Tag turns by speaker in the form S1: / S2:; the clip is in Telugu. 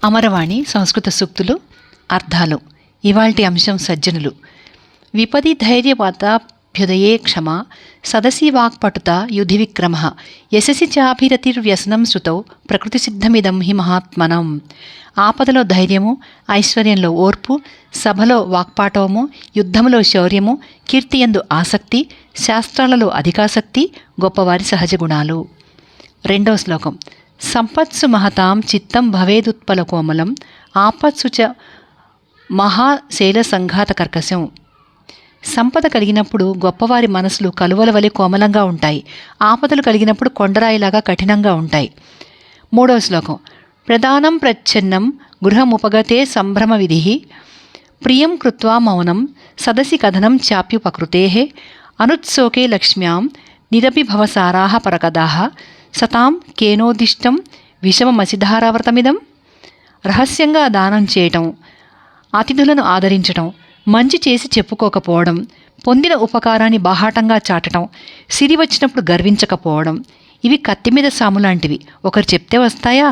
S1: అమరవాణి సంస్కృత సూక్తులు అర్థాలు. ఇవాల్టి అంశం సజ్జనులు. విపది ధైర్యవాదాభ్యుదయే క్షమ సదసి వాక్పటుత యుధి విక్రమ యశసి చాభిరతిర్వ్యసనం శృతౌ ప్రకృతి సిద్ధమిదం హి మహాత్మనం. ఆపదలో ధైర్యము, ఐశ్వర్యంలో ఓర్పు, సభలో వాక్పాటవము, యుద్ధములో శౌర్యము, కీర్తియందు ఆసక్తి, శాస్త్రాలలో అధికాసక్తి గొప్పవారి సహజ గుణాలు. 2వ శ్లోకం. సంపత్సు మహతాం చిత్తం భవేదుత్పల కోమలం ఆపత్సు చ మహాశైల సంఘాత కర్కశం. సంపద కలిగినప్పుడు గొప్పవారి మనసులు కలువల వలె కోమలంగా ఉంటాయి. ఆపదలు కలిగినప్పుడు కొండరాయిలాగా కఠినంగా ఉంటాయి. 3వ శ్లోకం. ప్రధానం ప్రచ్ఛన్నం గృహముపగతే సంభ్రమ విధి ప్రియం కృత్వా మౌనం సదసి కథనం చాప్యుపకృతే అనుత్సోకే లక్ష్మ్యాం నిరపి భవసారాః పరకదాః సతాం కేనోదిష్టం విషమమసిధారావ్రతమిదం. రహస్యంగా దానం చేయటం, అతిథులను ఆదరించటం, మంచి చేసి చెప్పుకోకపోవడం, పొందిన ఉపకారాన్ని బాహాటంగా చాటడం, సిరి వచ్చినప్పుడు గర్వించకపోవడం, ఇవి కత్తిమీద సాములాంటివి. ఒకరు చెప్తే వస్తాయా?